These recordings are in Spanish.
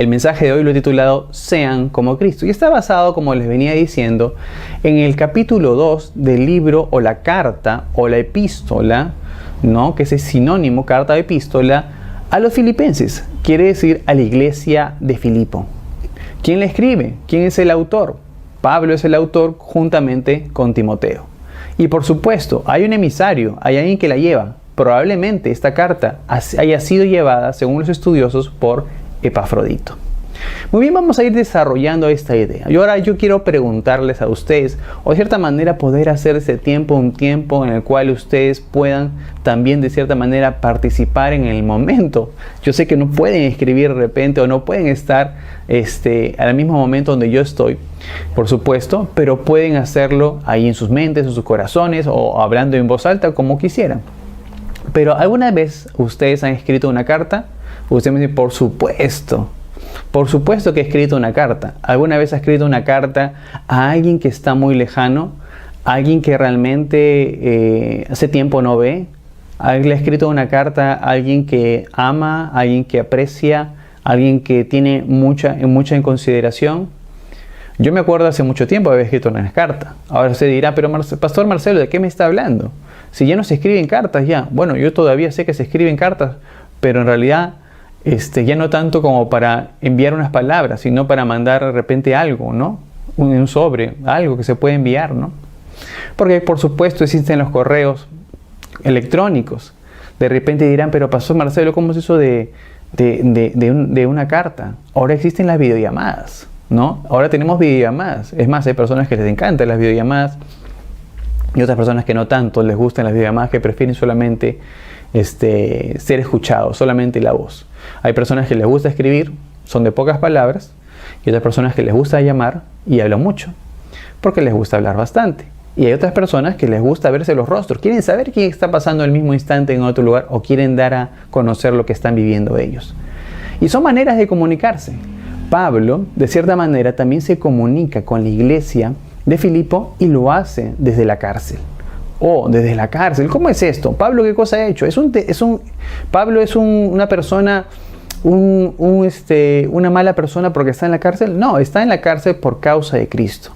El mensaje de hoy lo he titulado Sean como Cristo y está basado, como les venía diciendo, en el capítulo 2 del libro o la carta o la epístola, ¿no? Que ese es sinónimo, carta o epístola, a los filipenses, quiere decir a la iglesia de Filipo. ¿Quién la escribe? ¿Quién es el autor? Pablo es el autor juntamente con Timoteo. Y por supuesto, hay un emisario, hay alguien que la lleva. Probablemente esta carta haya sido llevada, según los estudiosos, por Epafrodito. Muy bien, vamos a ir desarrollando esta idea. Y ahora yo quiero preguntarles a ustedes, o de cierta manera poder hacer ese tiempo un tiempo en el cual ustedes puedan también de cierta manera participar en el momento. Yo sé que no pueden escribir de repente o no pueden estar al mismo momento donde yo estoy, por supuesto, pero pueden hacerlo ahí en sus mentes, en sus corazones o hablando en voz alta como quisieran. Pero ¿alguna vez ustedes han escrito una carta? Usted me dice, por supuesto que he escrito una carta. ¿Alguna vez ha escrito una carta a alguien que está muy lejano? ¿A alguien que realmente hace tiempo no ve? ¿Le ha escrito una carta a alguien que ama, a alguien que aprecia, a alguien que tiene mucha en consideración? Yo me acuerdo hace mucho tiempo haber escrito una carta. Ahora usted dirá, pero Pastor Marcelo, ¿de qué me está hablando? Si ya no se escriben cartas ya. Bueno, yo todavía sé que se escriben cartas, pero en realidad ya no tanto como para enviar unas palabras, sino para mandar de repente algo, ¿no? Un sobre, algo que se puede enviar, ¿no? Porque por supuesto existen los correos electrónicos. De repente dirán, pero Pastor Marcelo, ¿cómo es eso de una carta? Ahora existen las videollamadas, ¿no? Ahora tenemos videollamadas. Es más, hay personas que les encantan las videollamadas y otras personas que no tanto les gustan las videollamadas, que prefieren solamente ser escuchados, solamente la voz. Hay personas que les gusta escribir, son de pocas palabras, y otras personas que les gusta llamar y hablan mucho, porque les gusta hablar bastante. Y hay otras personas que les gusta verse los rostros, quieren saber qué está pasando al mismo instante en otro lugar o quieren dar a conocer lo que están viviendo ellos. Y son maneras de comunicarse. Pablo, de cierta manera, también se comunica con la iglesia de Filipo y lo hace desde la cárcel. Desde la cárcel. ¿Cómo es esto? ¿Pablo qué cosa ha hecho? ¿Pablo es una persona, una mala persona porque está en la cárcel? No, está en la cárcel por causa de Cristo.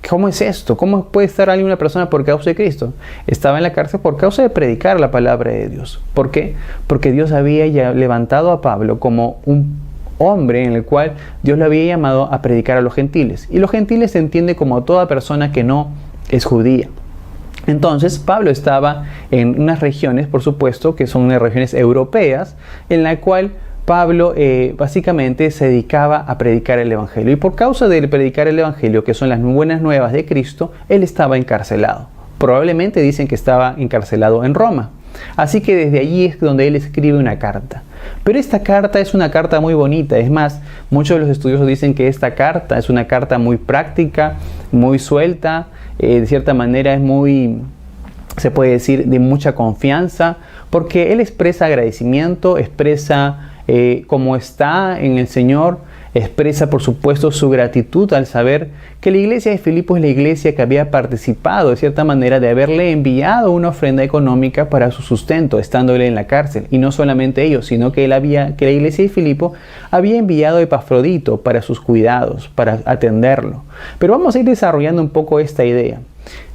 ¿Cómo es esto? ¿Cómo puede estar alguien, una persona por causa de Cristo? Estaba en la cárcel por causa de predicar la palabra de Dios. ¿Por qué? Porque Dios había ya levantado a Pablo como un hombre en el cual Dios lo había llamado a predicar a los gentiles. Y los gentiles se entiende como toda persona que no es judía. Entonces, Pablo estaba en unas regiones, por supuesto, que son unas regiones europeas, en la cual Pablo básicamente se dedicaba a predicar el Evangelio. Y por causa de predicar el Evangelio, que son las buenas nuevas de Cristo, él estaba encarcelado. Probablemente dicen que estaba encarcelado en Roma. Así que desde allí es donde él escribe una carta. Pero esta carta es una carta muy bonita. Es más, muchos de los estudiosos dicen que esta carta es una carta muy práctica, muy suelta. De cierta manera es muy, se puede decir, de mucha confianza, porque él expresa agradecimiento, expresa cómo está en el Señor, expresa por supuesto su gratitud al saber que la iglesia de Filipo es la iglesia que había participado de cierta manera de haberle enviado una ofrenda económica para su sustento, estando él en la cárcel. Y no solamente ellos, sino que la iglesia de Filipo había enviado a Epafrodito para sus cuidados, para atenderlo. Pero vamos a ir desarrollando un poco esta idea.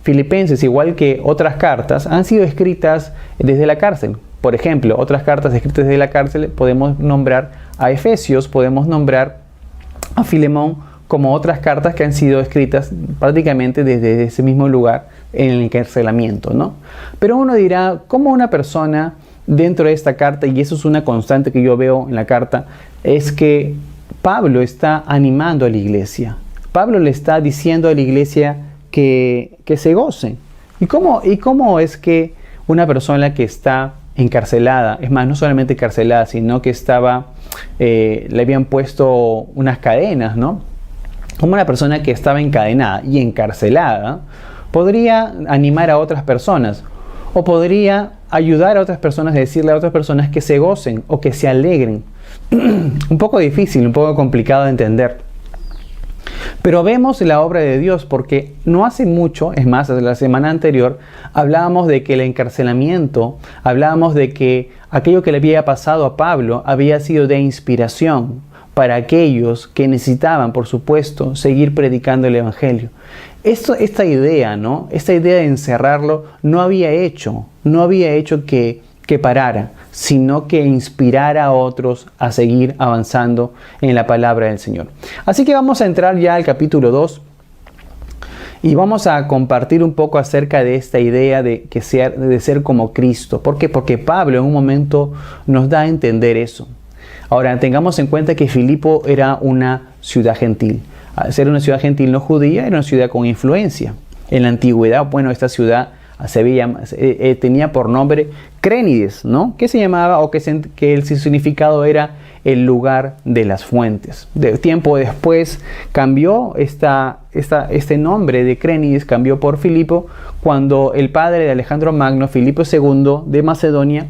Filipenses, igual que otras cartas, han sido escritas desde la cárcel. Por ejemplo, otras cartas escritas desde la cárcel podemos nombrar a Efesios, podemos nombrar a Filemón, como otras cartas que han sido escritas prácticamente desde ese mismo lugar en el encarcelamiento, ¿no? Pero uno dirá, ¿cómo una persona dentro de esta carta, y eso es una constante que yo veo en la carta, es que Pablo está animando a la iglesia? Pablo le está diciendo a la iglesia que se goce. ¿Y cómo es que una persona que está encarcelada, es más, no solamente encarcelada, sino que le habían puesto unas cadenas, ¿no? Como una persona que estaba encadenada y encarcelada podría animar a otras personas o podría ayudar a otras personas, decirle a otras personas que se gocen o que se alegren. Un poco difícil, un poco complicado de entender. Pero vemos la obra de Dios, porque no hace mucho, es más, la semana anterior, hablábamos de que el encarcelamiento, hablábamos de que aquello que le había pasado a Pablo había sido de inspiración. para aquellos que necesitaban, por supuesto, seguir predicando el Evangelio. Esta idea, ¿no? Esta idea de encerrarlo no había hecho que parara, sino que inspirara a otros a seguir avanzando en la palabra del Señor. Así que vamos a entrar ya al capítulo 2 y vamos a compartir un poco acerca de esta idea de ser como Cristo. ¿Por qué? Porque Pablo en un momento nos da a entender eso. Ahora, tengamos en cuenta que Filipo era una ciudad gentil. Al ser una ciudad gentil no judía, era una ciudad con influencia. En la antigüedad, bueno, esta ciudad tenía por nombre Crénides, ¿no? Que se llamaba, o que el significado era el lugar de las fuentes. Tiempo después cambió este nombre de Crénides, cambió por Filipo, cuando el padre de Alejandro Magno, Filipo II de Macedonia,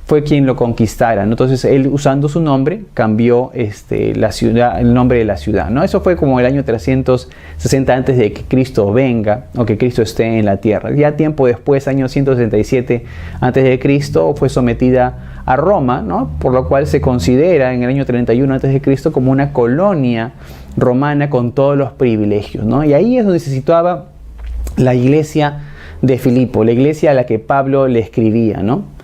fue quien lo conquistara, ¿no? Entonces él, usando su nombre, cambió el nombre de la ciudad, ¿no? Eso fue como el año 360 antes de que Cristo venga, o que Cristo esté en la tierra. Ya tiempo después, año 167 antes de Cristo, fue sometida a Roma, ¿no? Por lo cual se considera en el año 31 antes de Cristo como una colonia romana con todos los privilegios, ¿no? Y ahí es donde se situaba la iglesia de Filipo, la iglesia a la que Pablo le escribía, ¿no?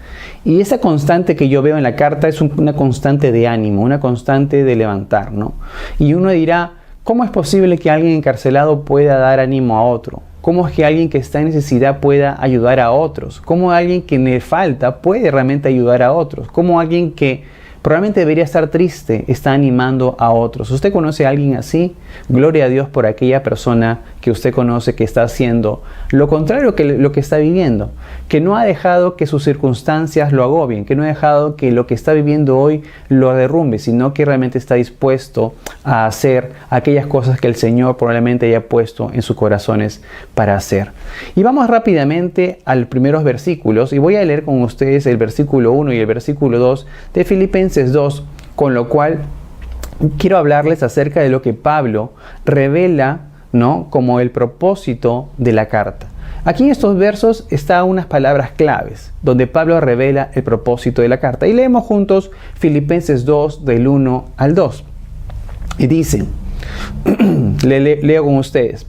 Y esa constante que yo veo en la carta es una constante de ánimo, una constante de levantar, ¿no? Y uno dirá, ¿cómo es posible que alguien encarcelado pueda dar ánimo a otro? ¿Cómo es que alguien que está en necesidad pueda ayudar a otros? ¿Cómo alguien que le falta puede realmente ayudar a otros? ¿Cómo alguien que probablemente debería estar triste está animando a otros? ¿Usted conoce a alguien así? Gloria a Dios por aquella persona que usted conoce que está haciendo lo contrario que lo que está viviendo, que no ha dejado que sus circunstancias lo agobien, que no ha dejado que lo que está viviendo hoy lo derrumbe, sino que realmente está dispuesto a hacer aquellas cosas que el Señor probablemente haya puesto en sus corazones para hacer. Y vamos rápidamente a los primeros versículos y voy a leer con ustedes el versículo 1 y el versículo 2 de Filipenses 2, con lo cual quiero hablarles acerca de lo que Pablo revela, ¿no?, como el propósito de la carta. Aquí en estos versos están unas palabras claves donde Pablo revela el propósito de la carta. Y leemos juntos Filipenses 2 del 1 al 2. Y dice, leo con ustedes: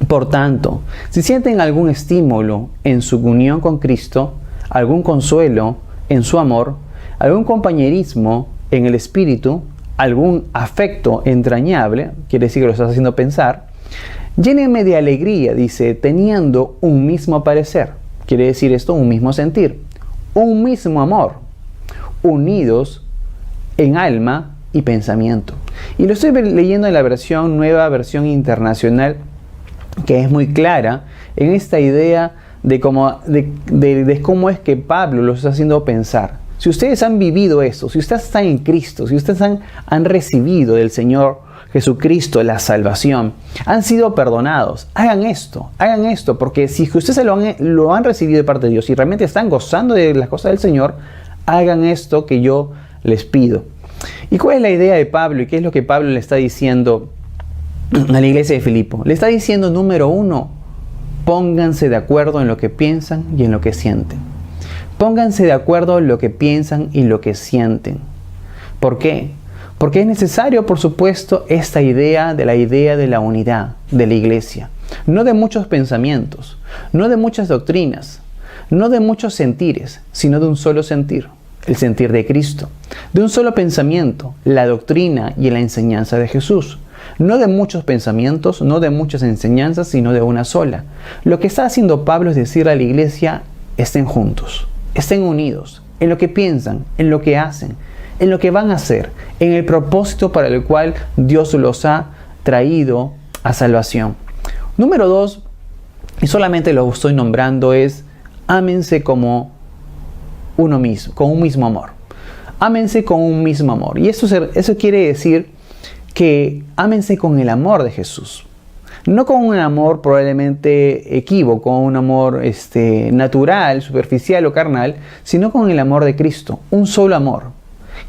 por tanto, si sienten algún estímulo en su unión con Cristo, algún consuelo en su amor, algún compañerismo en el espíritu, algún afecto entrañable, quiere decir que lo estás haciendo pensar, llénenme de alegría, dice, teniendo un mismo parecer, quiere decir esto, un mismo sentir, un mismo amor, unidos en alma y pensamiento. Y lo estoy leyendo en la nueva versión internacional, que es muy clara en esta idea de cómo es que Pablo lo está haciendo pensar. Si ustedes han vivido eso, si ustedes están en Cristo, si ustedes han recibido del Señor Jesucristo la salvación, han sido perdonados, hagan esto, porque si ustedes lo han recibido de parte de Dios y realmente están gozando de las cosas del Señor, hagan esto que yo les pido. ¿Y cuál es la idea de Pablo y qué es lo que Pablo le está diciendo a la iglesia de Filipo? Le está diciendo, número 1, pónganse de acuerdo en lo que piensan y en lo que sienten. Pónganse de acuerdo en lo que piensan y lo que sienten. ¿Por qué? Porque es necesario, por supuesto, esta idea de la unidad de la iglesia. No de muchos pensamientos, no de muchas doctrinas, no de muchos sentires, sino de un solo sentir, el sentir de Cristo. De un solo pensamiento, la doctrina y la enseñanza de Jesús. No de muchos pensamientos, no de muchas enseñanzas, sino de una sola. Lo que está haciendo Pablo es decirle a la iglesia, estén juntos. Estén unidos en lo que piensan, en lo que hacen, en lo que van a hacer, en el propósito para el cual Dios los ha traído a salvación. Número 2, y solamente lo estoy nombrando, es ámense como uno mismo, con un mismo amor. Ámense con un mismo amor. Y eso quiere decir que ámense con el amor de Jesús. No con un amor probablemente equívoco, un amor natural, superficial o carnal, sino con el amor de Cristo, un solo amor.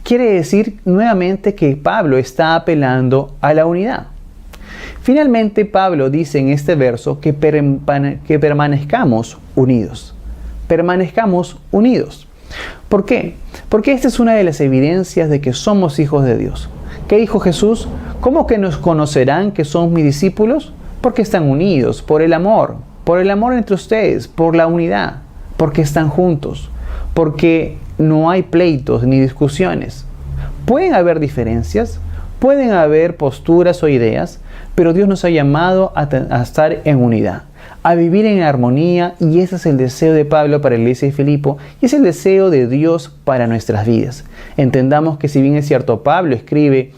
Quiere decir nuevamente que Pablo está apelando a la unidad. Finalmente, Pablo dice en este verso que permanezcamos unidos. Permanezcamos unidos. ¿Por qué? Porque esta es una de las evidencias de que somos hijos de Dios. ¿Qué dijo Jesús? ¿Cómo que nos conocerán que son mis discípulos? Porque están unidos, por el amor entre ustedes, por la unidad, porque están juntos, porque no hay pleitos ni discusiones. Pueden haber diferencias, pueden haber posturas o ideas, pero Dios nos ha llamado a estar en unidad, a vivir en armonía, y ese es el deseo de Pablo para la iglesia de Filipo, y es el deseo de Dios para nuestras vidas. Entendamos que si bien es cierto, Pablo escribe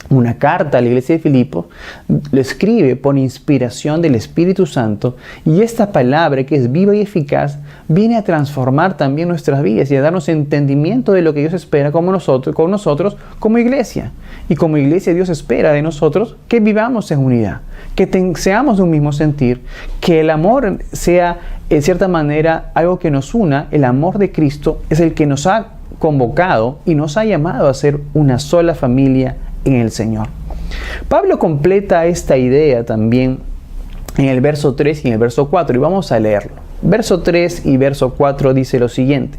una carta a la iglesia de Filipo, lo escribe por inspiración del Espíritu Santo, y esta palabra, que es viva y eficaz, viene a transformar también nuestras vidas y a darnos entendimiento de lo que Dios espera con nosotros como iglesia. Y como iglesia, Dios espera de nosotros que vivamos en unidad, que seamos de un mismo sentir, que el amor sea en cierta manera algo que nos una. El amor de Cristo es el que nos ha convocado y nos ha llamado a ser una sola familia en el Señor. Pablo completa esta idea también en el verso 3 y en el verso 4, y vamos a leerlo. Verso 3 y verso 4 dice lo siguiente: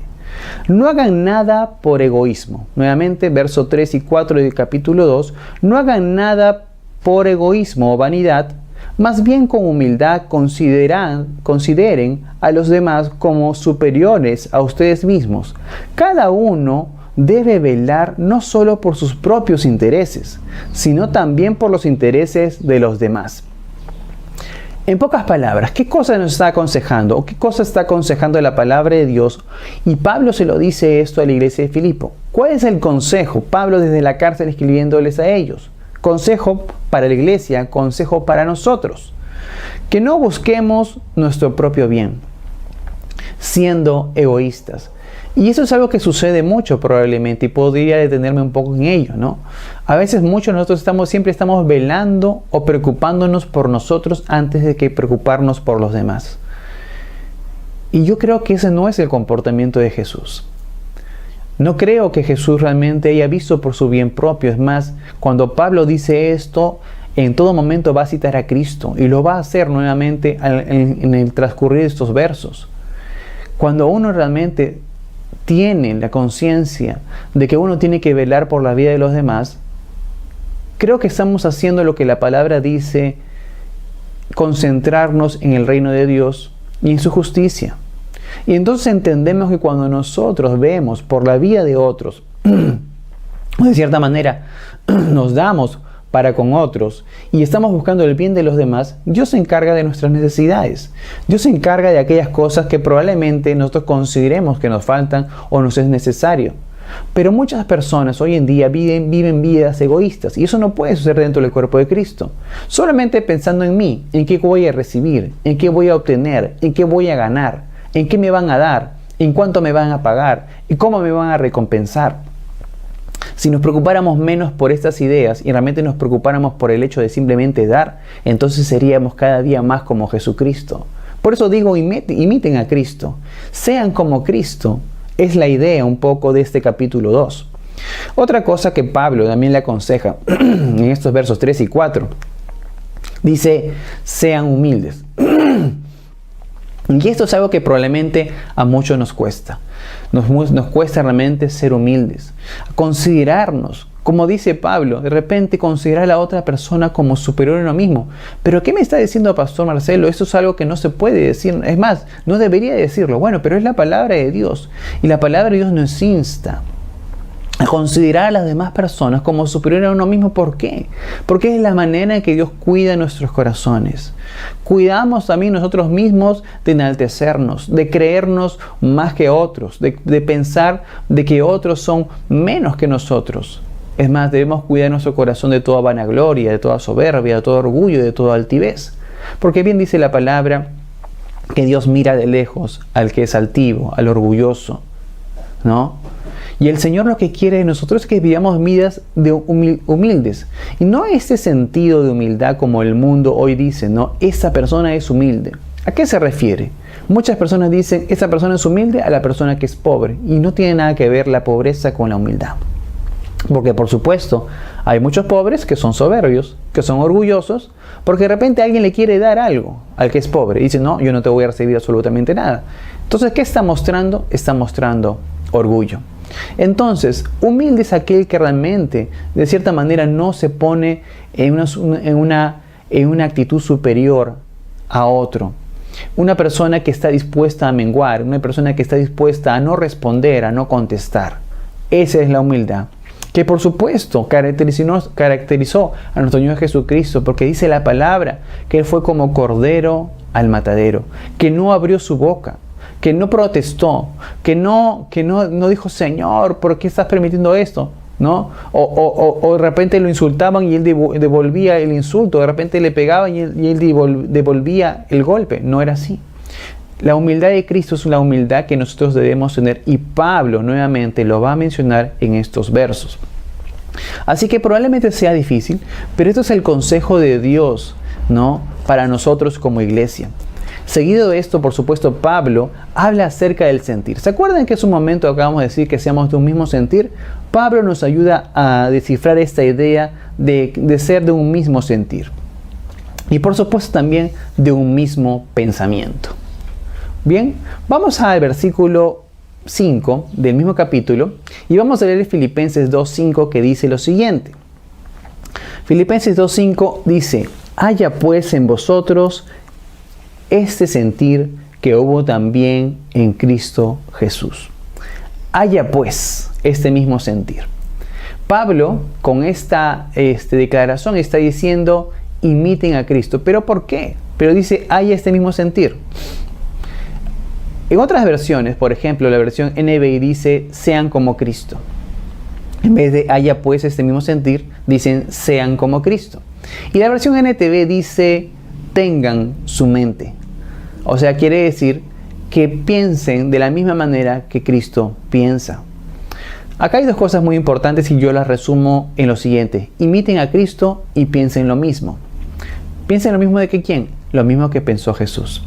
no hagan nada por egoísmo. Nuevamente, verso 3 y 4 del capítulo 2, no hagan nada por egoísmo o vanidad, más bien con humildad consideren a los demás como superiores a ustedes mismos. Cada uno debe velar no solo por sus propios intereses, sino también por los intereses de los demás. En pocas palabras, ¿qué cosa nos está aconsejando? ¿O qué cosa está aconsejando la palabra de Dios? Y Pablo se lo dice esto a la iglesia de Filipo. ¿Cuál es el consejo? Pablo desde la cárcel escribiéndoles a ellos. Consejo para la iglesia, consejo para nosotros. Que no busquemos nuestro propio bien, siendo egoístas. Y eso es algo que sucede mucho probablemente, y podría detenerme un poco en ello, ¿no? A veces muchos de nosotros siempre estamos velando o preocupándonos por nosotros antes de que preocuparnos por los demás. Y yo creo que ese no es el comportamiento de Jesús. No creo que Jesús realmente haya visto por su bien propio. Es más, cuando Pablo dice esto, en todo momento va a citar a Cristo, y lo va a hacer nuevamente en el transcurrir de estos versos. Cuando uno realmente tiene la conciencia de que uno tiene que velar por la vida de los demás, creo que estamos haciendo lo que la palabra dice: concentrarnos en el reino de Dios y en su justicia. Y entonces entendemos que cuando nosotros vemos por la vida de otros, de cierta manera nos damos para con otros y estamos buscando el bien de los demás, Dios se encarga de nuestras necesidades. Dios se encarga de aquellas cosas que probablemente nosotros consideremos que nos faltan o nos es necesario. Pero muchas personas hoy en día viven vidas egoístas, y eso no puede suceder dentro del cuerpo de Cristo. Solamente pensando en mí, en qué voy a recibir, en qué voy a obtener, en qué voy a ganar, en qué me van a dar, en cuánto me van a pagar y cómo me van a recompensar. Si nos preocupáramos menos por estas ideas y realmente nos preocupáramos por el hecho de simplemente dar, entonces seríamos cada día más como Jesucristo. Por eso digo, imiten a Cristo. Sean como Cristo. Es la idea un poco de este capítulo 2. Otra cosa que Pablo también le aconseja en estos versos 3 y 4. Dice, sean humildes. Y esto es algo que probablemente a muchos nos cuesta. Nos cuesta realmente ser humildes. Considerarnos, como dice Pablo, de repente considerar a la otra persona como superior a uno mismo. ¿Pero qué me está diciendo Pastor Marcelo? Esto es algo que no se puede decir. Es más, no debería decirlo. Bueno, pero es la palabra de Dios. Y la palabra de Dios nos insta a considerar a las demás personas como superior a uno mismo. ¿Por qué? Porque es la manera en que Dios cuida nuestros corazones. Cuidamos también nosotros mismos de enaltecernos, de creernos más que otros, de pensar de que otros son menos que nosotros. Es más, debemos cuidar nuestro corazón de toda vanagloria, de toda soberbia, de todo orgullo, de toda altivez. Porque bien dice la palabra que Dios mira de lejos al que es altivo, al orgulloso, ¿no? Y el Señor lo que quiere de nosotros es que vivamos vidas humildes. Y no este sentido de humildad como el mundo hoy dice, ¿no? Esa persona es humilde. ¿A qué se refiere? Muchas personas dicen, esa persona es humilde a la persona que es pobre. Y no tiene nada que ver la pobreza con la humildad. Porque por supuesto, hay muchos pobres que son soberbios, que son orgullosos, porque de repente alguien le quiere dar algo al que es pobre. Y dice, no, yo no te voy a recibir absolutamente nada. Entonces, ¿qué está mostrando? Está mostrando orgullo. Entonces, humilde es aquel que realmente, de cierta manera, no se pone en una actitud superior a otro. Una persona que está dispuesta a menguar, una persona que está dispuesta a no responder, a no contestar. Esa es la humildad, que por supuesto caracterizó a nuestro Señor Jesucristo, porque dice la palabra que Él fue como cordero al matadero, que no abrió su boca, que no protestó, que no dijo, Señor, ¿por qué estás permitiendo esto? ¿No? O de repente lo insultaban y Él devolvía el insulto, de repente le pegaban y él devolvía el golpe. No era así. La humildad de Cristo es una humildad que nosotros debemos tener, y Pablo nuevamente lo va a mencionar en estos versos. Así que probablemente sea difícil, pero esto es el consejo de Dios, ¿no?, para nosotros como iglesia. Seguido de esto, por supuesto, Pablo habla acerca del sentir. ¿Se acuerdan que hace un momento acabamos de decir que seamos de un mismo sentir? Pablo nos ayuda a descifrar esta idea de ser de un mismo sentir. Y por supuesto también de un mismo pensamiento. Bien, vamos al versículo 5 del mismo capítulo y vamos a leer Filipenses 2:5, que dice lo siguiente. Filipenses 2:5 dice: haya pues en vosotros este sentir que hubo también en Cristo Jesús. Haya pues este mismo sentir. Pablo con esta declaración está diciendo: imiten a Cristo. ¿Pero por qué? Pero dice: haya este mismo sentir. En otras versiones, por ejemplo, la versión NBI dice: sean como Cristo. En vez de haya pues este mismo sentir, dicen: sean como Cristo. Y la versión NTV dice: tengan su mente. O sea, quiere decir que piensen de la misma manera que Cristo piensa. Acá hay dos cosas muy importantes y yo las resumo en lo siguiente: imiten a Cristo y piensen lo mismo. ¿Piensen lo mismo de que quién? Lo mismo que pensó Jesús.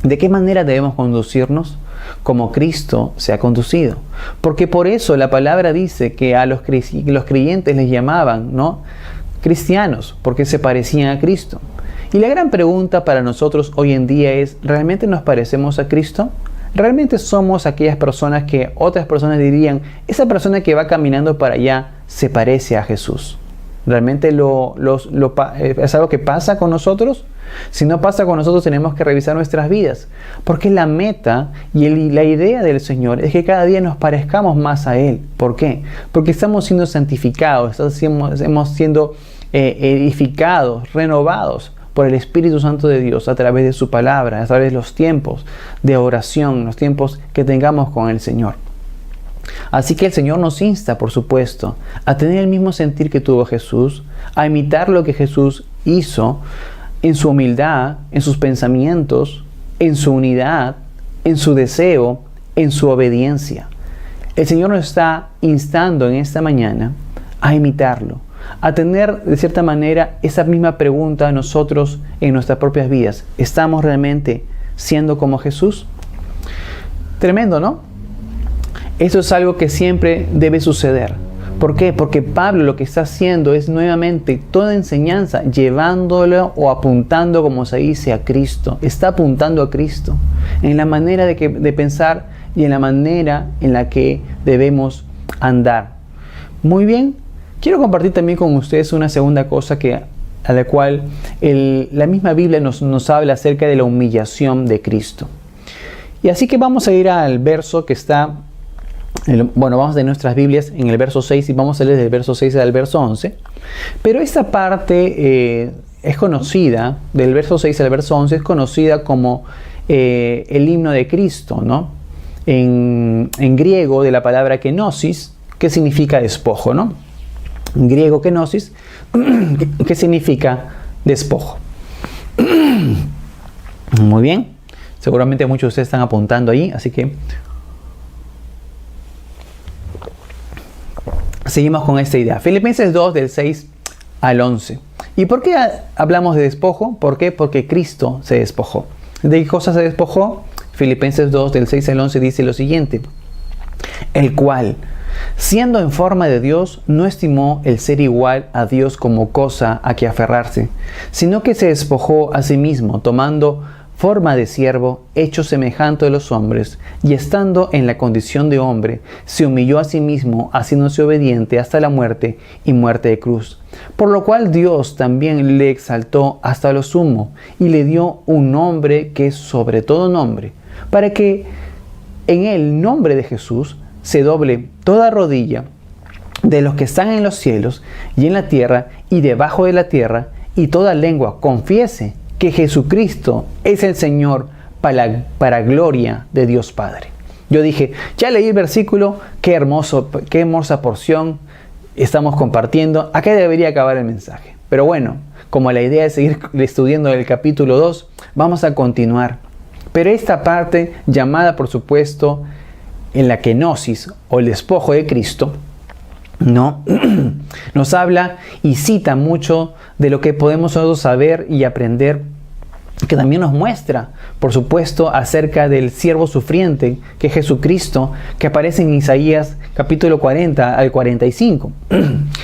¿De qué manera debemos conducirnos? Como Cristo se ha conducido. Porque por eso la palabra dice que a los creyentes les llamaban, ¿no?, cristianos, porque se parecían a Cristo. Y la gran pregunta para nosotros hoy en día es: ¿realmente nos parecemos a Cristo? ¿Realmente somos aquellas personas que otras personas dirían: esa persona que va caminando para allá se parece a Jesús? ¿Realmente es algo que pasa con nosotros? Si no pasa con nosotros, tenemos que revisar nuestras vidas, porque la meta y la idea del Señor es que cada día nos parezcamos más a Él. ¿Por qué? Porque estamos siendo santificados, estamos siendo edificados, renovados por el Espíritu Santo de Dios a través de su palabra, a través de los tiempos de oración, los tiempos que tengamos con el Señor. Así que el Señor nos insta, por supuesto, a tener el mismo sentir que tuvo Jesús, a imitar lo que Jesús hizo en su humildad, en sus pensamientos, en su unidad, en su deseo, en su obediencia. El Señor nos está instando en esta mañana a imitarlo, a tener de cierta manera esa misma pregunta a nosotros en nuestras propias vidas. ¿Estamos realmente siendo como Jesús? Tremendo, ¿no? Eso es algo que siempre debe suceder. ¿Por qué? Porque Pablo lo que está haciendo es nuevamente toda enseñanza llevándolo o apuntando, como se dice, a Cristo. Está apuntando a Cristo en la manera de pensar y en la manera en la que debemos andar. Muy bien, quiero compartir también con ustedes una segunda cosa a la cual la misma Biblia nos habla acerca de la humillación de Cristo. Y así que vamos a ir al verso que está... vamos de nuestras Biblias en el verso 6 y vamos a leer del verso 6 al verso 11. Pero esta parte es conocida, del verso 6 al verso 11, es conocida como el himno de Cristo, ¿no? En griego, de la palabra kenosis, que significa despojo, ¿no? En griego, kenosis, que significa despojo. Muy bien. Seguramente muchos de ustedes están apuntando ahí, así que seguimos con esta idea. Filipenses 2, del 6 al 11. ¿Y por qué hablamos de despojo? ¿Por qué? Porque Cristo se despojó. ¿De qué cosa se despojó? Filipenses 2, del 6 al 11 dice lo siguiente: el cual, siendo en forma de Dios, no estimó el ser igual a Dios como cosa a que aferrarse, sino que se despojó a sí mismo, tomando forma de siervo, hecho semejante a los hombres, y estando en la condición de hombre, se humilló a sí mismo, haciéndose obediente hasta la muerte y muerte de cruz. Por lo cual Dios también le exaltó hasta lo sumo, y le dio un nombre que es sobre todo nombre, para que en el nombre de Jesús se doble toda rodilla de los que están en los cielos y en la tierra y debajo de la tierra, y toda lengua confiese que Jesucristo es el Señor, para gloria de Dios Padre. Yo dije, ya leí el versículo, qué hermosa porción estamos compartiendo. Acá debería acabar el mensaje. Pero bueno, como la idea es seguir estudiando el capítulo 2, vamos a continuar. Pero esta parte, llamada por supuesto en la kenosis o el despojo de Cristo, ¿no? Nos habla y cita mucho de lo que podemos nosotros saber y aprender, que también nos muestra, por supuesto, acerca del siervo sufriente, que es Jesucristo, que aparece en Isaías capítulo 40 al 45.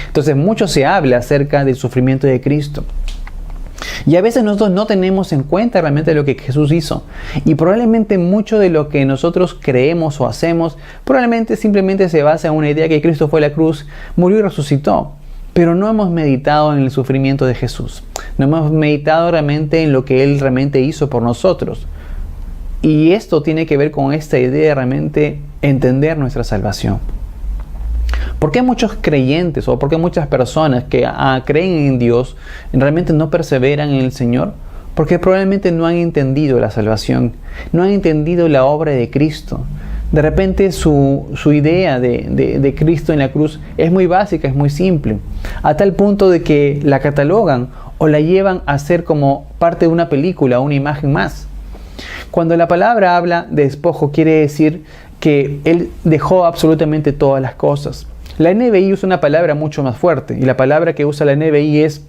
Entonces, mucho se habla acerca del sufrimiento de Cristo. Y a veces nosotros no tenemos en cuenta realmente lo que Jesús hizo. Y probablemente mucho de lo que nosotros creemos o hacemos, probablemente simplemente se basa en una idea que Cristo fue a la cruz, murió y resucitó. Pero no hemos meditado en el sufrimiento de Jesús. No hemos meditado realmente en lo que Él realmente hizo por nosotros. Y esto tiene que ver con esta idea de realmente entender nuestra salvación. ¿Por qué muchos creyentes o por qué muchas personas que creen en Dios realmente no perseveran en el Señor? Porque probablemente no han entendido la salvación, no han entendido la obra de Cristo. De repente su idea de Cristo en la cruz es muy básica, es muy simple, a tal punto de que la catalogan o la llevan a ser como parte de una película, una imagen más. Cuando la palabra habla de despojo, quiere decir que Él dejó absolutamente todas las cosas. La NBI usa una palabra mucho más fuerte, y la palabra que usa la NBI es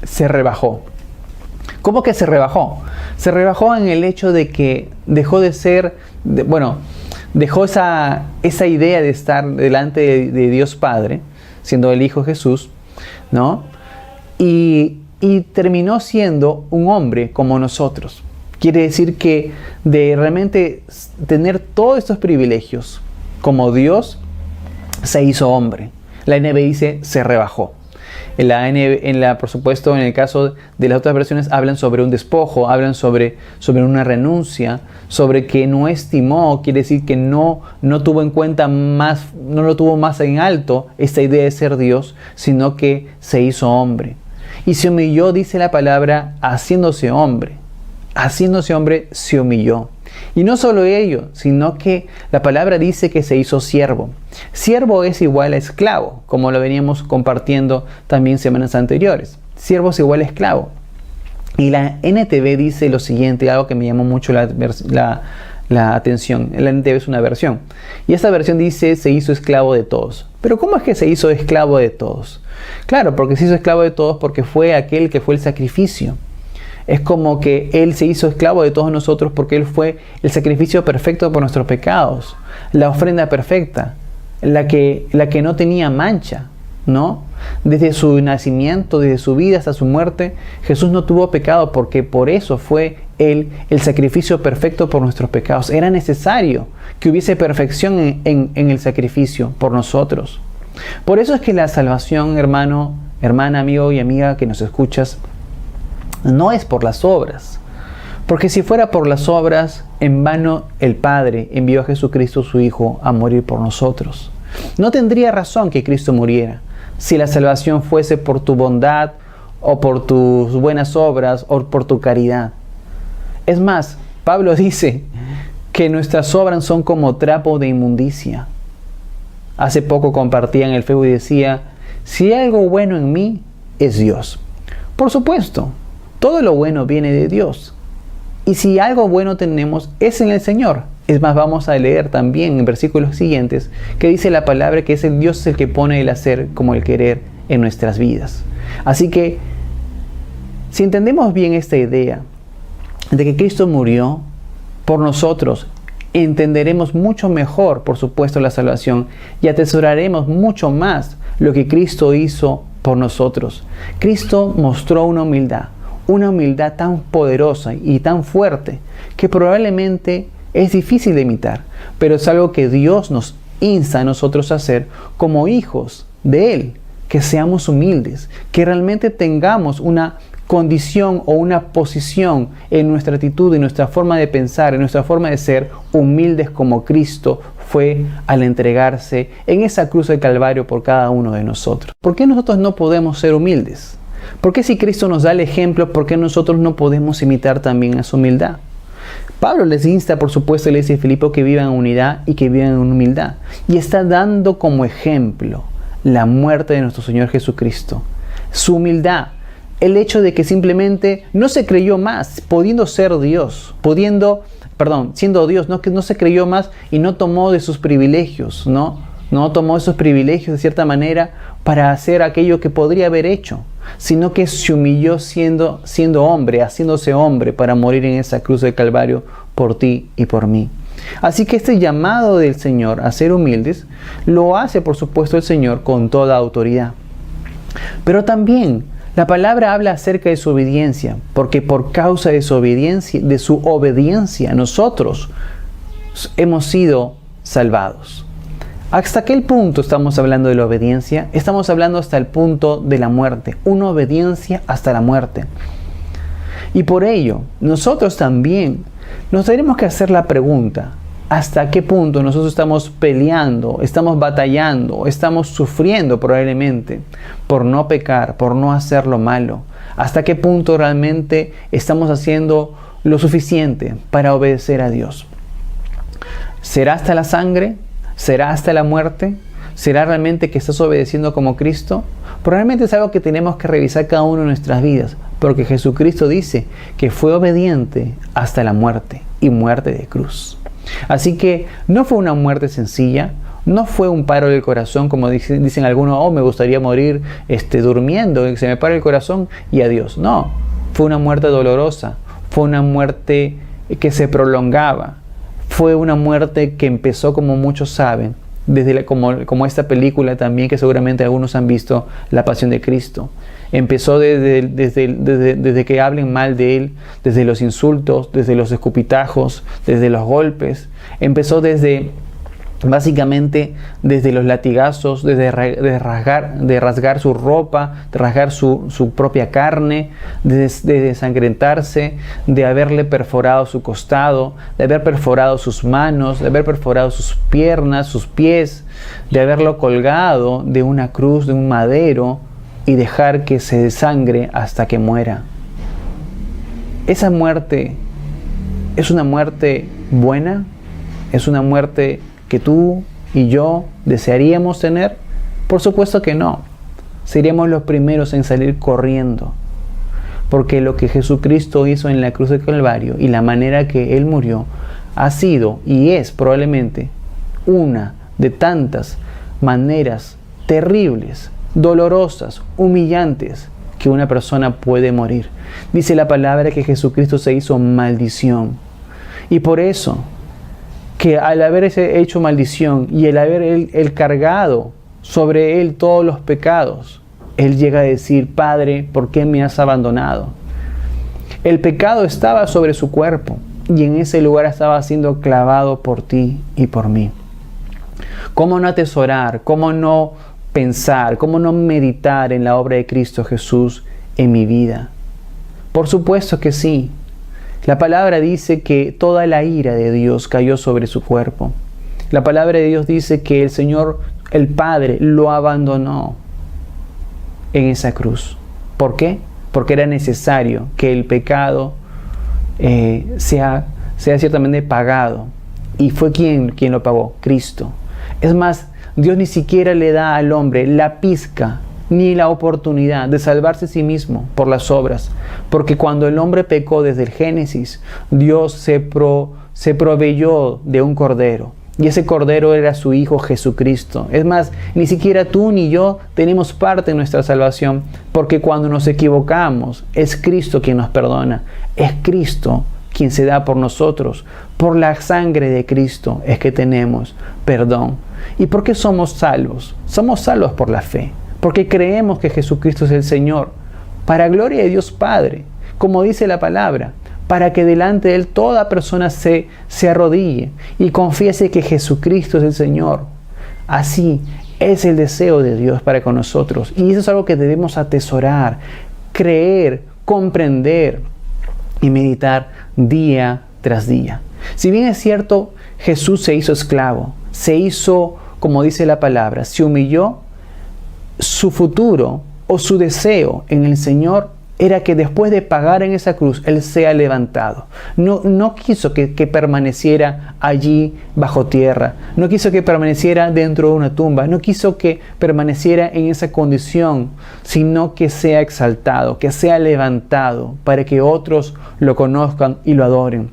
se rebajó. ¿Cómo que se rebajó? Se rebajó en el hecho de que dejó de ser, dejó esa idea de estar delante de Dios Padre, siendo el Hijo Jesús, ¿no? Y terminó siendo un hombre como nosotros. Quiere decir que de realmente tener todos estos privilegios como Dios, se hizo hombre. La NBI dice se rebajó. Por supuesto, en el caso de las otras versiones hablan sobre un despojo, hablan sobre una renuncia, sobre que no estimó, quiere decir que no tuvo en cuenta más, no lo tuvo más en alto esta idea de ser Dios, sino que se hizo hombre. Y se humilló, dice la palabra, haciéndose hombre. Haciéndose hombre se humilló. Y no solo ello, sino que la palabra dice que se hizo siervo. Siervo es igual a esclavo, como lo veníamos compartiendo también semanas anteriores. Siervo es igual a esclavo. Y la NTV dice lo siguiente, algo que me llamó mucho la atención. La NTV es una versión. Y esta versión dice se hizo esclavo de todos. Pero ¿cómo es que se hizo esclavo de todos? Claro, porque se hizo esclavo de todos porque fue aquel que fue el sacrificio. Es como que Él se hizo esclavo de todos nosotros porque Él fue el sacrificio perfecto por nuestros pecados, la ofrenda perfecta, la que no tenía mancha, ¿no? Desde su nacimiento, desde su vida hasta su muerte, Jesús no tuvo pecado porque por eso fue Él el sacrificio perfecto por nuestros pecados. Era necesario que hubiese perfección en el sacrificio por nosotros. Por eso es que la salvación, hermano, hermana, amigo y amiga que nos escuchas, no es por las obras, porque si fuera por las obras, en vano el Padre envió a Jesucristo su Hijo a morir por nosotros. No tendría razón que Cristo muriera si la salvación fuese por tu bondad o por tus buenas obras o por tu caridad. Es más, Pablo dice que nuestras obras son como trapo de inmundicia. Hace poco compartía en el Facebook y decía, si hay algo bueno en mí, es Dios. Por supuesto, todo lo bueno viene de Dios. Y si algo bueno tenemos, es en el Señor. Es más, vamos a leer también en versículos siguientes que dice la palabra que es el Dios el que pone el hacer como el querer en nuestras vidas. Así que, si entendemos bien esta idea de que Cristo murió por nosotros, entenderemos mucho mejor, por supuesto, la salvación y atesoraremos mucho más lo que Cristo hizo por nosotros. Cristo mostró una humildad una humildad tan poderosa y tan fuerte que probablemente es difícil de imitar, pero es algo que Dios nos insta a nosotros a hacer como hijos de Él, que seamos humildes, que realmente tengamos una condición o una posición en nuestra actitud, en nuestra forma de pensar, en nuestra forma de ser, humildes como Cristo fue al entregarse en esa cruz del Calvario por cada uno de nosotros. ¿Por qué nosotros no podemos ser humildes? ¿Por qué si Cristo nos da el ejemplo, por qué nosotros no podemos imitar también esa humildad? Pablo les insta, por supuesto, le dice a Filipo que vivan en unidad y que vivan en humildad. Y está dando como ejemplo la muerte de nuestro Señor Jesucristo. Su humildad, el hecho de que simplemente no se creyó más, pudiendo ser Dios, siendo Dios, que no se creyó más y no tomó de sus privilegios, no tomó esos privilegios de cierta manera para hacer aquello que podría haber hecho, sino que se humilló siendo hombre, haciéndose hombre para morir en esa cruz del Calvario por ti y por mí. Así que este llamado del Señor a ser humildes lo hace, por supuesto, el Señor con toda autoridad. Pero también la palabra habla acerca de su obediencia, porque por causa de su obediencia, nosotros hemos sido salvados. ¿Hasta qué punto estamos hablando de la obediencia? Estamos hablando hasta el punto de la muerte, una obediencia hasta la muerte. Y por ello, nosotros también nos tenemos que hacer la pregunta, ¿hasta qué punto nosotros estamos peleando, estamos batallando, estamos sufriendo probablemente por no pecar, por no hacer lo malo? ¿Hasta qué punto realmente estamos haciendo lo suficiente para obedecer a Dios? ¿Será hasta la sangre? ¿Será hasta la muerte? ¿Será realmente que estás obedeciendo como Cristo? Probablemente es algo que tenemos que revisar cada uno de nuestras vidas, porque Jesucristo dice que fue obediente hasta la muerte y muerte de cruz. Así que no fue una muerte sencilla, no fue un paro del corazón, como dicen algunos, me gustaría morir durmiendo, que se me pare el corazón y adiós. No, fue una muerte dolorosa, fue una muerte que se prolongaba, fue una muerte que empezó, como muchos saben, como esta película también que seguramente algunos han visto, La Pasión de Cristo. Empezó desde que hablen mal de Él, desde los insultos, desde los escupitajos, desde los golpes. Empezó básicamente desde los latigazos, de rasgar su ropa, de rasgar su propia carne, de desangrentarse, de haberle perforado su costado, de haber perforado sus manos, de haber perforado sus piernas, sus pies, de haberlo colgado de una cruz, de un madero, y dejar que se desangre hasta que muera. Esa muerte es una muerte buena, es una muerte que tú y yo desearíamos tener. Por supuesto que no. Seríamos los primeros en salir corriendo, porque lo que Jesucristo hizo en la cruz del Calvario y la manera que Él murió ha sido y es probablemente una de tantas maneras terribles, dolorosas, humillantes que una persona puede morir. Dice la palabra que Jesucristo se hizo maldición, y por eso que al haber hecho maldición y el haber él cargado sobre Él todos los pecados, Él llega a decir: Padre, ¿por qué me has abandonado? El pecado estaba sobre su cuerpo y en ese lugar estaba siendo clavado por ti y por mí. ¿Cómo no atesorar? ¿Cómo no pensar? ¿Cómo no meditar en la obra de Cristo Jesús en mi vida? Por supuesto que sí. La palabra dice que toda la ira de Dios cayó sobre su cuerpo. La palabra de Dios dice que el Señor, el Padre, lo abandonó en esa cruz. ¿Por qué? Porque era necesario que el pecado sea ciertamente pagado. Y fue quien lo pagó, Cristo. Es más, Dios ni siquiera le da al hombre la pizca ni la oportunidad de salvarse a sí mismo por las obras, porque cuando el hombre pecó desde el Génesis, Dios se proveyó de un cordero, y ese cordero era su Hijo Jesucristo. Es más, ni siquiera tú ni yo tenemos parte en nuestra salvación, porque cuando nos equivocamos, es Cristo quien nos perdona, es Cristo quien se da por nosotros. Por la sangre de Cristo es que tenemos perdón. ¿Y por qué somos salvos? Somos salvos por la fe, porque creemos que Jesucristo es el Señor, para gloria de Dios Padre. como dice la palabra, para que delante de Él toda persona se arrodille y confiese que Jesucristo es el Señor. Así es el deseo de Dios para con nosotros. Y eso es algo que debemos atesorar, creer, comprender y meditar día tras día. Si bien es cierto, Jesús se hizo esclavo, se hizo, como dice la palabra, se humilló, su futuro o su deseo en el Señor era que después de pagar en esa cruz, Él sea levantado. No quiso que permaneciera allí bajo tierra. No quiso que permaneciera dentro de una tumba. No quiso que permaneciera en esa condición, sino que sea exaltado, que sea levantado, para que otros lo conozcan y lo adoren.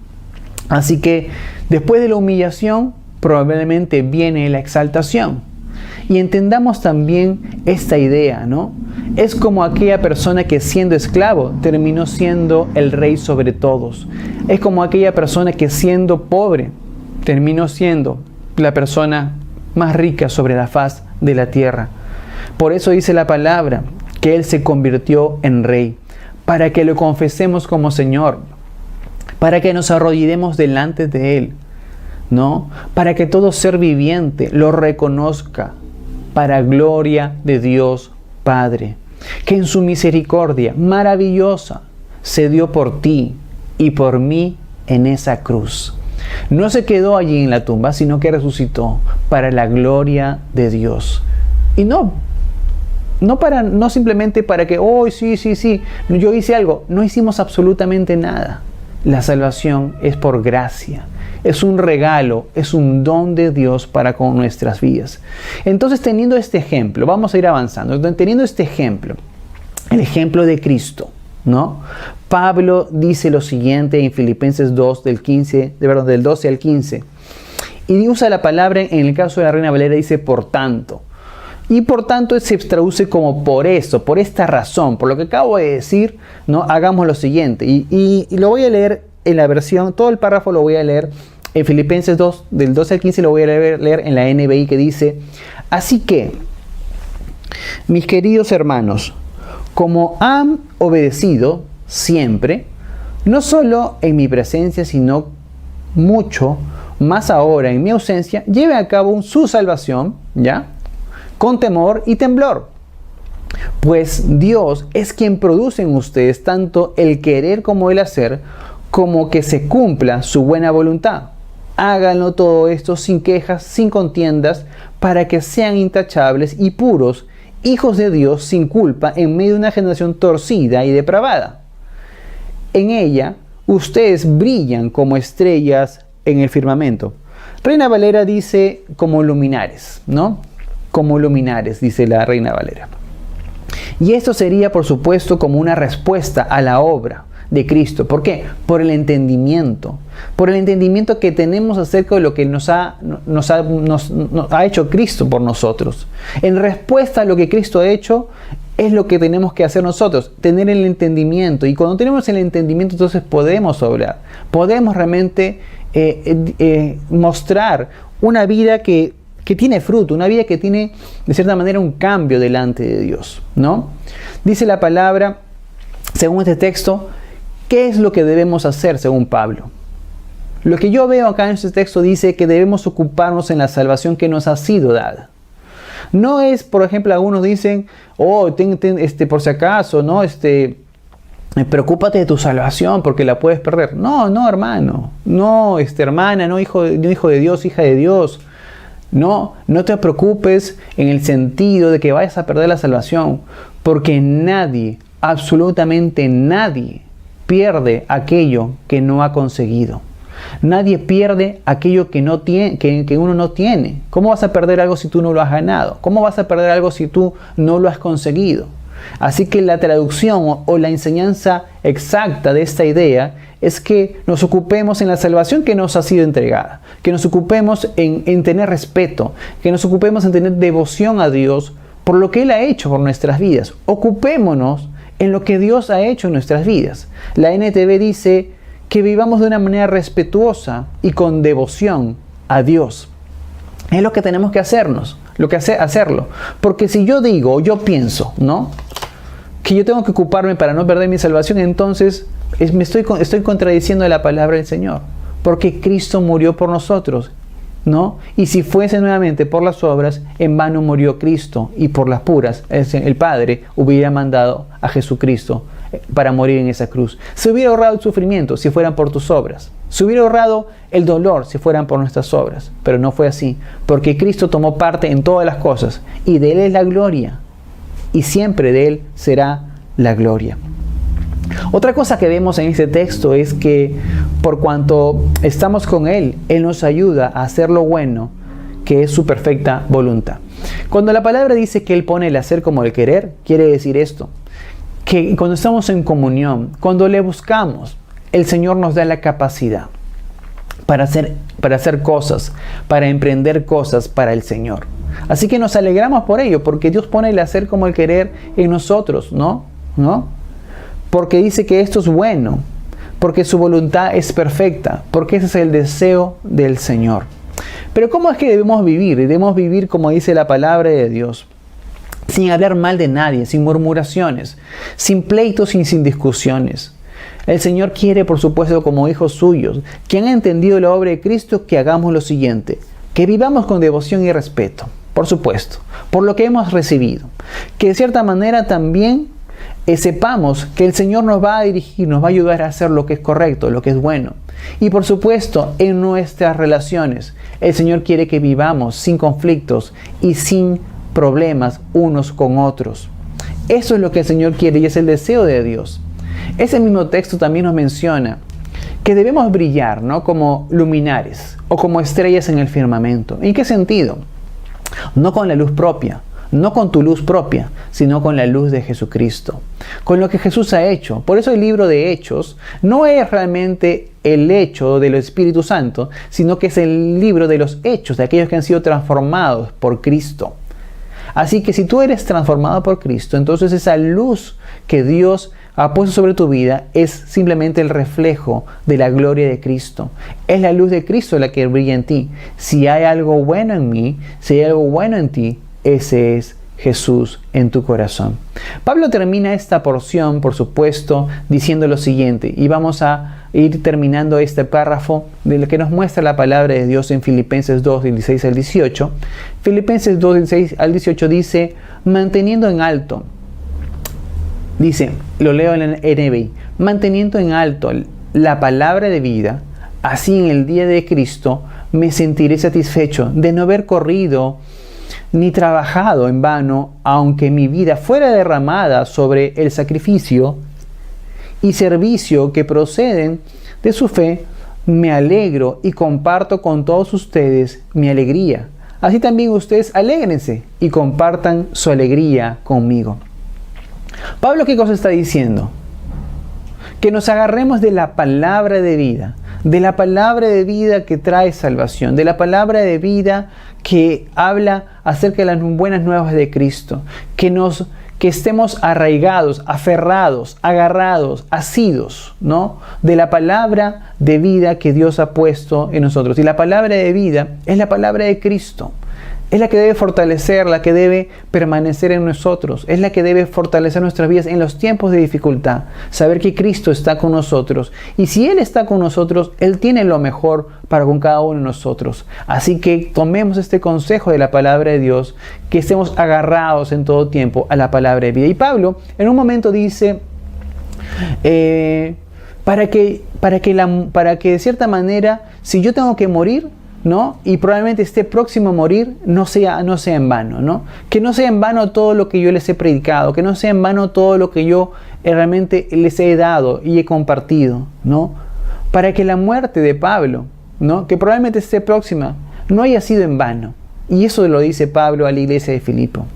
Así que después de la humillación, probablemente viene la exaltación. Y entendamos también esta idea, ¿no? Es como aquella persona que siendo esclavo terminó siendo el rey sobre todos. Es como aquella persona que siendo pobre terminó siendo la persona más rica sobre la faz de la tierra. Por eso dice la palabra que Él se convirtió en rey, para que lo confesemos como Señor, para que nos arrodillemos delante de Él, ¿no? Para que todo ser viviente lo reconozca, para gloria de Dios Padre, que en su misericordia maravillosa se dio por ti y por mí en esa cruz. No se quedó allí en la tumba, sino que resucitó para la gloria de Dios. Y no simplemente para que, sí, yo hice algo. No hicimos absolutamente nada. La salvación es por gracia. Es un regalo, es un don de Dios para con nuestras vidas. Entonces, teniendo este ejemplo, vamos a ir avanzando. Teniendo este ejemplo, el ejemplo de Cristo, ¿no? Pablo dice lo siguiente en Filipenses 2, del 12 al 15. Y usa la palabra, en el caso de la Reina Valera, dice por tanto. Y por tanto se traduce como por eso, por esta razón, por lo que acabo de decir, ¿no? Hagamos lo siguiente. Y lo voy a leer en la versión, todo el párrafo lo voy a leer en Filipenses 2, del 12 al 15, lo voy a leer en la NBI, que dice: así que, mis queridos hermanos, como han obedecido siempre, no solo en mi presencia, sino mucho más ahora en mi ausencia, lleven a cabo su salvación, ¿ya?, con temor y temblor. Pues Dios es quien produce en ustedes tanto el querer como el hacer, como que se cumpla su buena voluntad. Háganlo todo esto sin quejas, sin contiendas, para que sean intachables y puros, hijos de Dios sin culpa, en medio de una generación torcida y depravada. En ella, ustedes brillan como estrellas en el firmamento. Reina Valera dice como luminares, ¿no? Como luminares, dice la Reina Valera. Y esto sería, por supuesto, como una respuesta a la obra de Cristo. ¿Por qué? Por el entendimiento que tenemos acerca de lo que nos ha hecho Cristo por nosotros. En respuesta a lo que Cristo ha hecho, es lo que tenemos que hacer nosotros, tener el entendimiento. Y cuando tenemos el entendimiento, entonces podemos obrar, podemos realmente mostrar una vida que tiene fruto, una vida que tiene de cierta manera un cambio delante de Dios, ¿no? Dice la palabra, según este texto, ¿qué es lo que debemos hacer según Pablo? Lo que yo veo acá en este texto dice que debemos ocuparnos en la salvación que nos ha sido dada. No es, por ejemplo, algunos dicen, por si acaso, ¿no? Preocúpate de tu salvación porque la puedes perder. No, hermano. No, hermana, no hijo de Dios, hija de Dios. No te preocupes en el sentido de que vayas a perder la salvación, porque nadie, absolutamente nadie, pierde aquello que no ha conseguido. Nadie pierde aquello que uno no tiene. ¿Cómo vas a perder algo si tú no lo has ganado? ¿Cómo vas a perder algo si tú no lo has conseguido? Así que la traducción o la enseñanza exacta de esta idea es que nos ocupemos en la salvación que nos ha sido entregada, que nos ocupemos en tener respeto, que nos ocupemos en tener devoción a Dios por lo que Él ha hecho por nuestras vidas. Ocupémonos en lo que Dios ha hecho en nuestras vidas. La NTV dice que vivamos de una manera respetuosa y con devoción a Dios. Es lo que tenemos que hacerlo. Porque si yo digo, yo pienso, ¿no? que yo tengo que ocuparme para no perder mi salvación, entonces estoy contradiciendo la palabra del Señor. Porque Cristo murió por nosotros, ¿no? Y si fuese nuevamente por las obras, en vano murió Cristo, y por las puras, el Padre hubiera mandado a Jesucristo para morir en esa cruz. Se hubiera ahorrado el sufrimiento si fueran por tus obras. Se hubiera ahorrado el dolor si fueran por nuestras obras. Pero no fue así, porque Cristo tomó parte en todas las cosas, y de Él es la gloria, y siempre de Él será la gloria. Otra cosa que vemos en este texto es que por cuanto estamos con Él, Él nos ayuda a hacer lo bueno, que es su perfecta voluntad. Cuando la palabra dice que Él pone el hacer como el querer, quiere decir esto, que cuando estamos en comunión, cuando le buscamos, el Señor nos da la capacidad para hacer cosas, para emprender cosas para el Señor. Así que nos alegramos por ello, porque Dios pone el hacer como el querer en nosotros, ¿no? Porque dice que esto es bueno, porque su voluntad es perfecta, porque ese es el deseo del Señor. Pero ¿cómo es que debemos vivir? Debemos vivir como dice la palabra de Dios, sin hablar mal de nadie, sin murmuraciones, sin pleitos y sin discusiones. El Señor quiere, por supuesto, como hijos suyos, que han entendido la obra de Cristo, que hagamos lo siguiente, que vivamos con devoción y respeto, por supuesto, por lo que hemos recibido, que de cierta manera también sepamos que el Señor nos va a dirigir, nos va a ayudar a hacer lo que es correcto, lo que es bueno. Y por supuesto, en nuestras relaciones, el Señor quiere que vivamos sin conflictos y sin problemas unos con otros. Eso es lo que el Señor quiere y es el deseo de Dios. Ese mismo texto también nos menciona que debemos brillar, ¿no? Como luminares o como estrellas en el firmamento. ¿En qué sentido? No con la luz propia, no con tu luz propia, sino con la luz de Jesucristo, con lo que Jesús ha hecho. Por eso el libro de Hechos no es realmente el hecho del Espíritu Santo, sino que es el libro de los hechos, de aquellos que han sido transformados por Cristo. Así que si tú eres transformado por Cristo, entonces esa luz que Dios ha puesto sobre tu vida es simplemente el reflejo de la gloria de Cristo. Es la luz de Cristo la que brilla en ti. Si hay algo bueno en mí, si hay algo bueno en ti, ese es Jesús en tu corazón. Pablo termina esta porción, por supuesto, diciendo lo siguiente, y vamos a ir terminando este párrafo de lo que nos muestra la palabra de Dios en Filipenses 2, 16 al 18. Filipenses 2, 16 al 18 dice, manteniendo en alto, dice, lo leo en el NBI, manteniendo en alto la palabra de vida, así en el día de Cristo me sentiré satisfecho de no haber corrido ni trabajado en vano, aunque mi vida fuera derramada sobre el sacrificio y servicio que proceden de su fe, me alegro y comparto con todos ustedes mi alegría. Así también ustedes alégrense y compartan su alegría conmigo. Pablo, ¿qué cosa está diciendo? Que nos agarremos de la palabra de vida que trae salvación, de la palabra de vida que habla acerca de las buenas nuevas de Cristo, que estemos arraigados, aferrados, agarrados, asidos, ¿no? De la palabra de vida que Dios ha puesto en nosotros. Y la palabra de vida es la palabra de Cristo. Es la que debe fortalecer, la que debe permanecer en nosotros. Es la que debe fortalecer nuestras vidas en los tiempos de dificultad. Saber que Cristo está con nosotros. Y si Él está con nosotros, Él tiene lo mejor para con cada uno de nosotros. Así que tomemos este consejo de la palabra de Dios, que estemos agarrados en todo tiempo a la palabra de vida. Y Pablo en un momento dice, para que de cierta manera, si yo tengo que morir, ¿no? Y probablemente esté próximo a morir, no sea en vano, ¿no? Que no sea en vano todo lo que yo les he predicado, que no sea en vano todo lo que yo realmente les he dado y he compartido, ¿no? Para que la muerte de Pablo, ¿no? Que probablemente esté próxima, no haya sido en vano. Y eso lo dice Pablo a la iglesia de Filipo.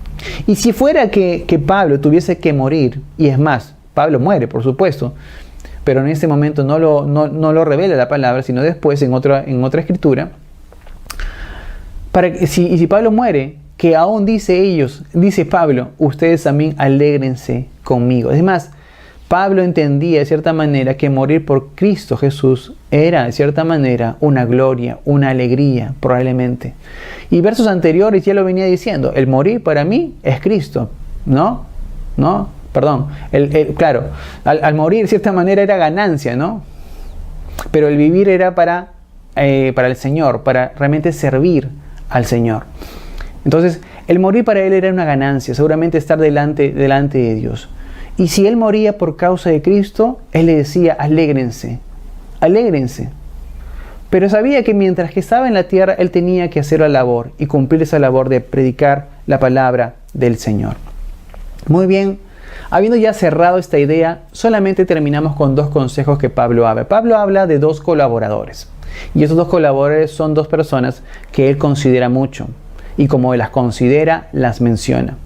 Y si fuera que Pablo tuviese que morir, y es más, Pablo muere, por supuesto, pero en ese momento no lo revela la palabra, sino después en otra escritura. Si Pablo muere, que aún dice Pablo, ustedes también alégrense conmigo. Es más, Pablo entendía de cierta manera que morir por Cristo Jesús era de cierta manera una gloria, una alegría probablemente. Y versos anteriores ya lo venía diciendo, el morir para mí es Cristo, ¿no? Perdón, claro, al morir de cierta manera era ganancia, ¿no? Pero el vivir era para el Señor, para realmente servir al Señor. Entonces, el morir para él era una ganancia, seguramente estar delante de Dios. Y si él moría por causa de Cristo, él le decía, alégrense, alégrense. Pero sabía que mientras que estaba en la tierra, él tenía que hacer la labor y cumplir esa labor de predicar la palabra del Señor. Muy bien, habiendo ya cerrado esta idea, solamente terminamos con dos consejos que Pablo habla. Pablo habla de dos colaboradores. Y esos dos colaboradores son dos personas que él considera mucho. Y como él las considera, las menciona.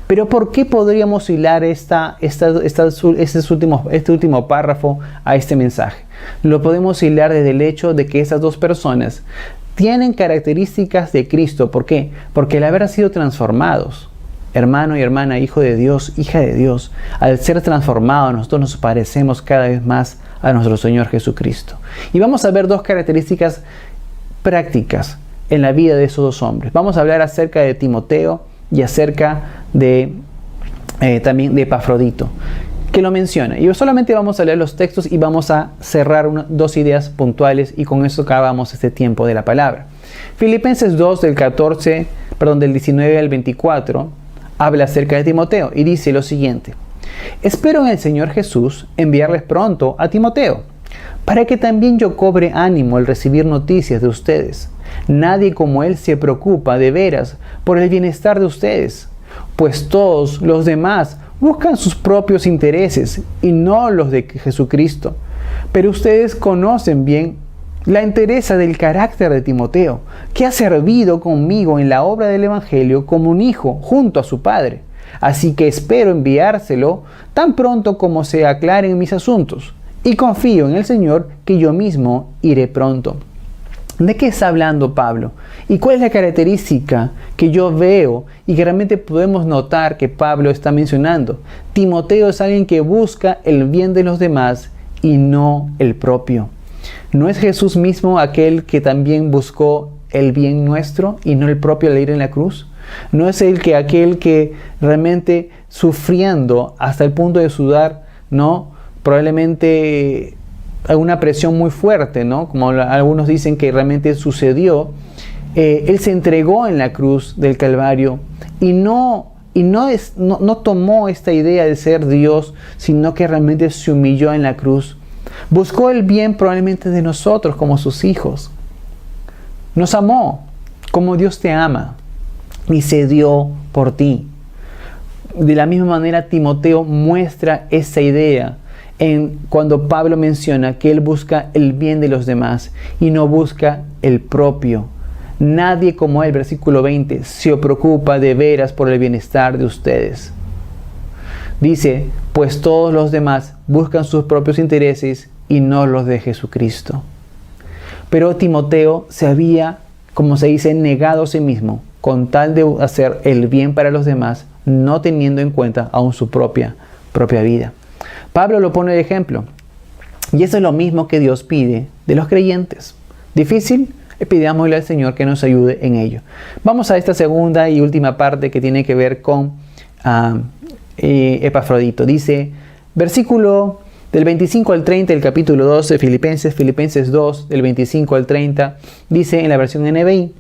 Pero ¿por qué podríamos hilar este último párrafo a este mensaje? Lo podemos hilar desde el hecho de que esas dos personas tienen características de Cristo. ¿Por qué? Porque al haber sido transformados, hermano y hermana, hijo de Dios, hija de Dios, al ser transformados, nosotros nos parecemos cada vez más a nuestro Señor Jesucristo. Y vamos a ver dos características prácticas en la vida de esos dos hombres. Vamos a hablar acerca de Timoteo y acerca de también de Epafrodito, que lo menciona. Y solamente vamos a leer los textos y vamos a cerrar dos ideas puntuales y con eso acabamos este tiempo de la palabra. Filipenses 2 del 19 al 24 habla acerca de Timoteo y dice lo siguiente: espero en el Señor Jesús enviarles pronto a Timoteo, para que también yo cobre ánimo al recibir noticias de ustedes. Nadie como él se preocupa de veras por el bienestar de ustedes, pues todos los demás buscan sus propios intereses y no los de Jesucristo. Pero ustedes conocen bien la entereza del carácter de Timoteo, que ha servido conmigo en la obra del Evangelio como un hijo junto a su padre. Así que espero enviárselo tan pronto como se aclaren mis asuntos, y confío en el Señor que yo mismo iré pronto. ¿De qué está hablando Pablo? ¿Y cuál es la característica que yo veo y que realmente podemos notar que Pablo está mencionando? Timoteo es alguien que busca el bien de los demás y no el propio. ¿No es Jesús mismo aquel que también buscó el bien nuestro y no el propio al ir en la cruz? ¿No es aquel que realmente sufriendo hasta el punto de sudar, ¿no? Probablemente una presión muy fuerte, ¿no? Como algunos dicen que realmente sucedió, él se entregó en la cruz del Calvario y no tomó esta idea de ser Dios, sino que realmente se humilló en la cruz. Buscó el bien probablemente de nosotros como sus hijos. Nos amó como Dios te ama y se dio por ti. De la misma manera, Timoteo muestra esa idea cuando Pablo menciona que él busca el bien de los demás y no busca el propio. Nadie como él, versículo 20, se preocupa de veras por el bienestar de ustedes. Dice, pues todos los demás buscan sus propios intereses y no los de Jesucristo. Pero Timoteo se había, como se dice, negado a sí mismo con tal de hacer el bien para los demás, no teniendo en cuenta aún su propia vida. Pablo lo pone de ejemplo. Y eso es lo mismo que Dios pide de los creyentes. ¿Difícil? Pidámosle al Señor que nos ayude en ello. Vamos a esta segunda y última parte que tiene que ver con Epafrodito. Dice, versículo del 25 al 30 del capítulo 2 de Filipenses 2, del 25 al 30, dice en la versión NBI: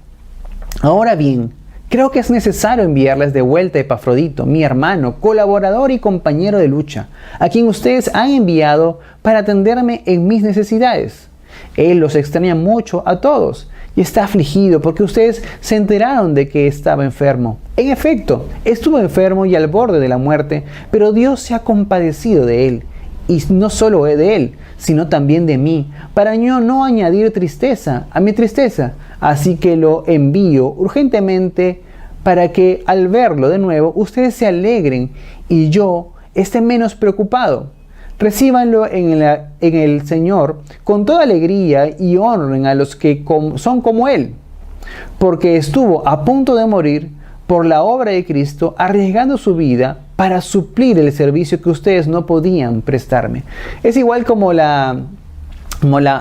ahora bien, creo que es necesario enviarles de vuelta a Epafrodito, mi hermano, colaborador y compañero de lucha, a quien ustedes han enviado para atenderme en mis necesidades. Él los extraña mucho a todos y está afligido porque ustedes se enteraron de que estaba enfermo. En efecto, estuvo enfermo y al borde de la muerte, pero Dios se ha compadecido de él, y no solo de él, sino también de mí, para yo no añadir tristeza a mi tristeza. Así que lo envío urgentemente para que al verlo de nuevo ustedes se alegren y yo esté menos preocupado. Recíbanlo en el Señor con toda alegría y honren a los que son como Él, porque estuvo a punto de morir por la obra de Cristo, arriesgando su vida para suplir el servicio que ustedes no podían prestarme. Es igual como la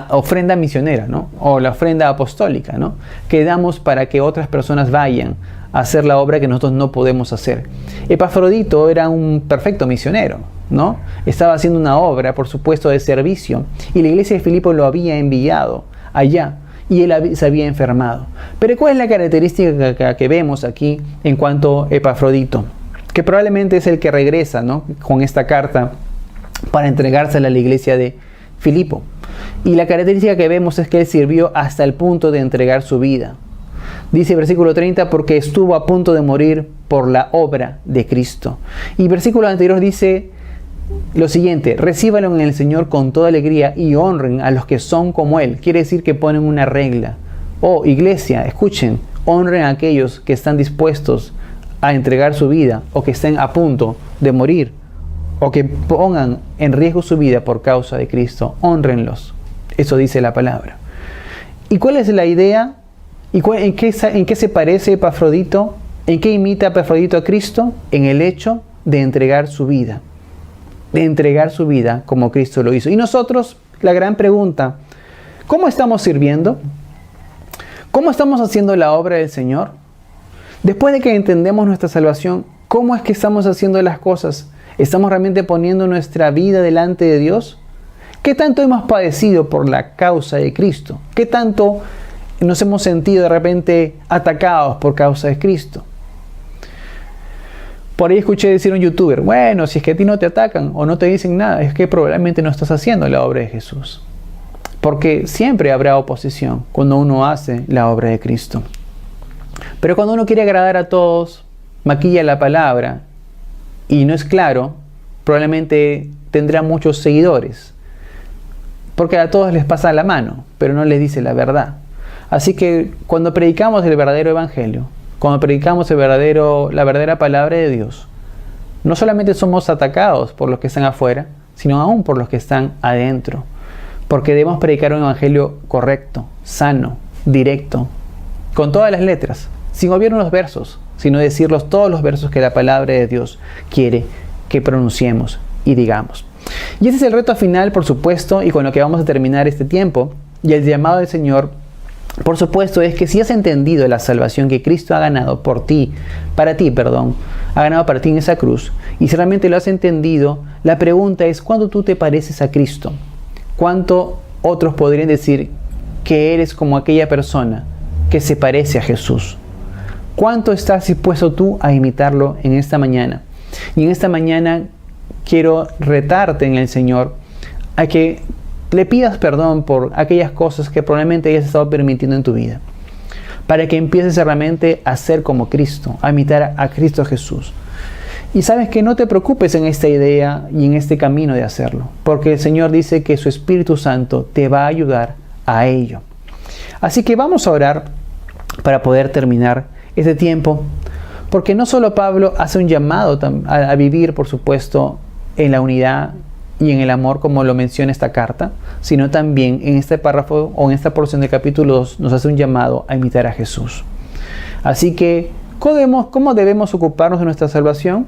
ofrenda misionera, ¿no? O la ofrenda apostólica, ¿no? Que damos para que otras personas vayan hacer la obra que nosotros no podemos hacer. Epafrodito era un perfecto misionero, ¿no? Estaba haciendo una obra, por supuesto, de servicio, y la iglesia de Filipo lo había enviado allá, y él se había enfermado. Pero ¿cuál es la característica que vemos aquí en cuanto a Epafrodito? Que probablemente es el que regresa, ¿no?, con esta carta para entregársela a la iglesia de Filipo. Y la característica que vemos es que él sirvió hasta el punto de entregar su vida. Dice versículo 30, porque estuvo a punto de morir por la obra de Cristo. Y versículo anterior dice lo siguiente: recíbanlo en el Señor con toda alegría y honren a los que son como Él. Quiere decir que ponen una regla. Oh, iglesia, escuchen, honren a aquellos que están dispuestos a entregar su vida, o que estén a punto de morir, o que pongan en riesgo su vida por causa de Cristo. Honrenlos. Eso dice la palabra. ¿Y cuál es la idea? ¿Y en qué se parece Epafrodito? ¿En qué imita Epafrodito a Cristo? En el hecho de entregar su vida. De entregar su vida como Cristo lo hizo. Y nosotros, la gran pregunta: ¿cómo estamos sirviendo? ¿Cómo estamos haciendo la obra del Señor? Después de que entendemos nuestra salvación, ¿cómo es que estamos haciendo las cosas? ¿Estamos realmente poniendo nuestra vida delante de Dios? ¿Qué tanto hemos padecido por la causa de Cristo? ¿Qué tanto nos hemos sentido de repente atacados por causa de Cristo? Por ahí escuché decir a un youtuber: bueno, si es que a ti no te atacan o no te dicen nada, es que probablemente no estás haciendo la obra de Jesús. Porque siempre habrá oposición cuando uno hace la obra de Cristo. Pero cuando uno quiere agradar a todos, maquilla la palabra y no es claro, probablemente tendrá muchos seguidores. Porque a todos les pasa la mano, pero no les dice la verdad. Así que cuando predicamos el verdadero evangelio, cuando predicamos la verdadera palabra de Dios, no solamente somos atacados por los que están afuera, sino aún por los que están adentro. Porque debemos predicar un evangelio correcto, sano, directo, con todas las letras, sin obviar unos versos, sino decirlos todos los versos que la palabra de Dios quiere que pronunciemos y digamos. Y ese es el reto final, por supuesto, y con lo que vamos a terminar este tiempo. Y el llamado del Señor, por supuesto, es que si has entendido la salvación que Cristo ha ganado ha ganado para ti en esa cruz, y si realmente lo has entendido, la pregunta es: ¿cuándo tú te pareces a Cristo? ¿Cuánto otros podrían decir que eres como aquella persona que se parece a Jesús? ¿Cuánto estás dispuesto tú a imitarlo en esta mañana? Y en esta mañana quiero retarte en el Señor a que le pidas perdón por aquellas cosas que probablemente hayas estado permitiendo en tu vida, para que empieces realmente a ser como Cristo, a imitar a Cristo Jesús. Y sabes que no te preocupes en esta idea y en este camino de hacerlo, porque el Señor dice que su Espíritu Santo te va a ayudar a ello. Así que vamos a orar para poder terminar este tiempo, porque no solo Pablo hace un llamado a vivir, por supuesto, en la unidad y en el amor, como lo menciona esta carta, sino también en este párrafo o en esta porción del capítulo 2 nos hace un llamado a imitar a Jesús. Así que, ¿cómo debemos ocuparnos de nuestra salvación?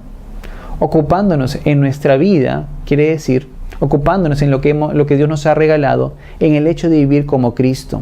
Ocupándonos en nuestra vida, quiere decir, ocupándonos en lo que Dios nos ha regalado, en el hecho de vivir como Cristo.